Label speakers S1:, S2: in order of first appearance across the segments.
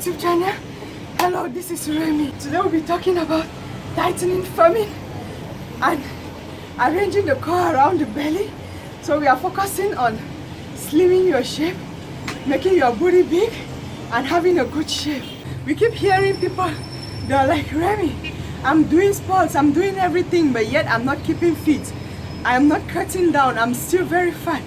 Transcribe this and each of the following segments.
S1: YouTube channel. Hello, this is Remy. Today we'll be talking about tightening, firming and arranging the core around the belly. So we are focusing on slimming your shape, making your booty big and having a good shape. We keep hearing people, they're like, Remy, I'm doing sports, I'm doing everything, but yet I'm not keeping fit. I am not cutting down, I'm still very fat.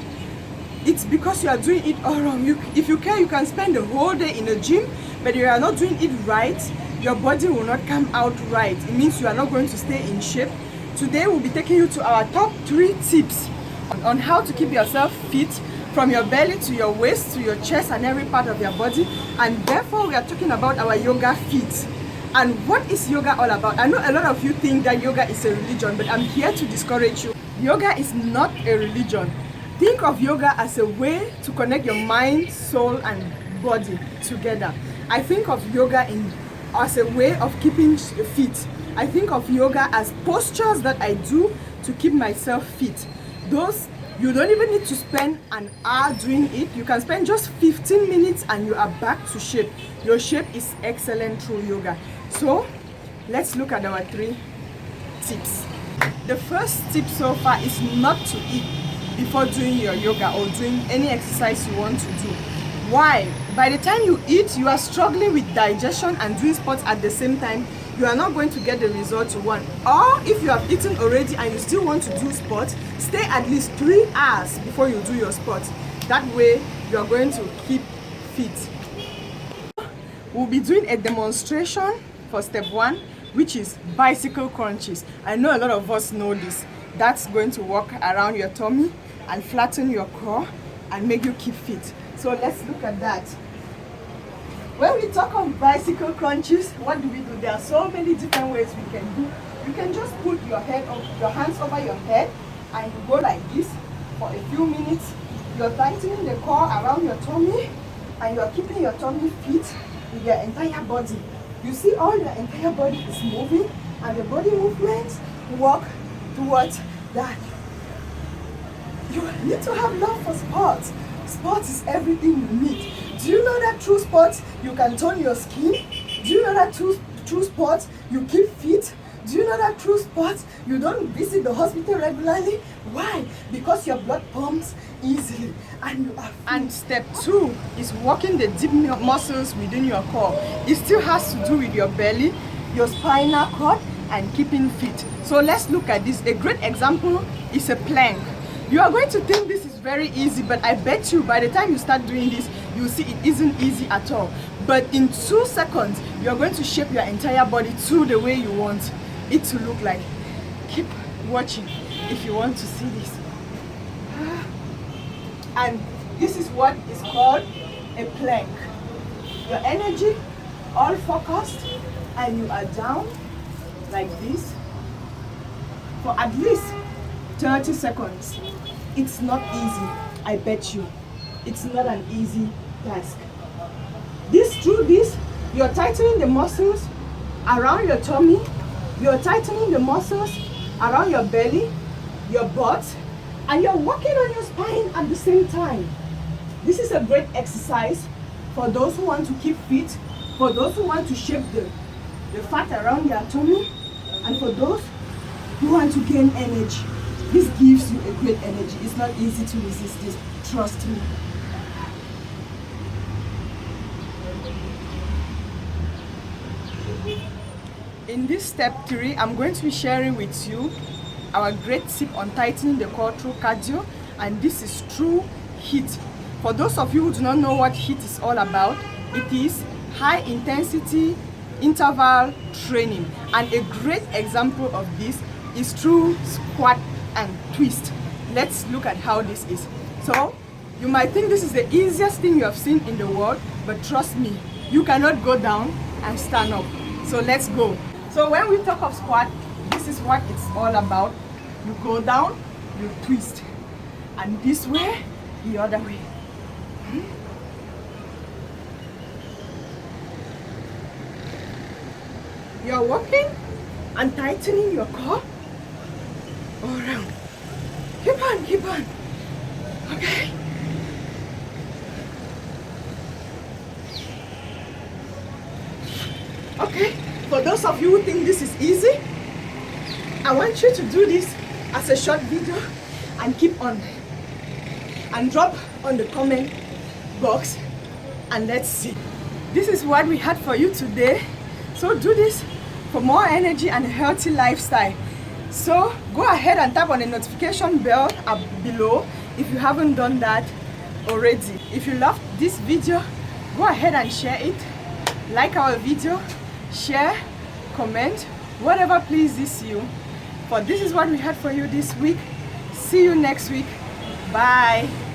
S1: It's because you are doing it all wrong. If you care, you can spend the whole day in the gym, but you are not doing it right, your body will not come out right. It means you are not going to stay in shape. Today we'll be taking you to our top 3 tips on how to keep yourself fit from your belly to your waist to your chest and every part of your body. And therefore we are talking about our yoga feet. And what is yoga all about? I know a lot of you think that yoga is a religion, but I'm here to discourage you. Yoga is not a religion. Think of yoga as a way to connect your mind, soul and body together. I think of yoga as a way of keeping fit. I think of yoga as postures that I do to keep myself fit. Those, you don't even need to spend an hour doing it. You can spend just 15 minutes and you are back to shape. Your shape is excellent through yoga. So let's look at our 3 tips. The first tip so far is not to eat before doing your yoga or doing any exercise you want to do. Why? By the time you eat, you are struggling with digestion and doing sports at the same time. You are not going to get the result you want. Or if you have eaten already and you still want to do sports, stay at least 3 hours before you do your sports. That way you are going to keep fit. We'll be doing a demonstration for step 1, which is bicycle crunches. I know a lot of us know this. That's going to work around your tummy and flatten your core and make you keep fit. So let's look at that. When we talk of bicycle crunches, what do? There are so many different ways we can do. You can just put your hands over your head and you go like this for a few minutes. You're tightening the core around your tummy and you're keeping your tummy fit with your entire body. You see all your entire body is moving and the body movements work towards that. You need to have love for sports. Sports is everything you need. Do you know that through sports you can tone your skin? Do you know that through sports you keep fit? Do you know that through sports you don't visit the hospital regularly? Why? Because your blood pumps easily and you are fit. And step 2 is working the deep muscles within your core. It still has to do with your belly, your spinal cord and keeping fit. So let's look at this. A great example is a plank. You are going to think this is very easy, but I bet you by the time you start doing this, you'll see it isn't easy at all. But in 2 seconds, you're going to shape your entire body to the way you want it to look like. Keep watching if you want to see this. And this is what is called a plank. Your energy all focused and you are down like this for at least 30 seconds. It's not easy, I bet you. It's not an easy task. Through this, you're tightening the muscles around your tummy, you're tightening the muscles around your belly, your butt, and you're working on your spine at the same time. This is a great exercise for those who want to keep fit, for those who want to shape the fat around your tummy, and for those who want to gain energy. This gives you a great energy. It's not easy to resist this, trust me. In this step 3, I'm going to be sharing with you our great tip on tightening the core through cardio, and this is through HIIT. For those of you who do not know what HIIT is all about, it is high intensity interval training, and a great example of this is through squat and twist. Let's look at how this is. So you might think this is the easiest thing you have seen in the world, but trust me, you cannot go down and stand up. So let's go. So when we talk of squat, this is what it's all about. You go down, you twist, and this way, the other way. You're working and tightening your core all around. Keep on, keep on. Okay? those of you who think this is easy, I want you to do this as a short video and keep on and drop on the comment box and let's see. This is what we had for you today. So do this for more energy and a healthy lifestyle. So go ahead and tap on the notification bell up below if you haven't done that already. If you loved this video, go ahead and share it. Like our video, share, comment, whatever pleases you. But this is what we had for you this week. See you next week. Bye.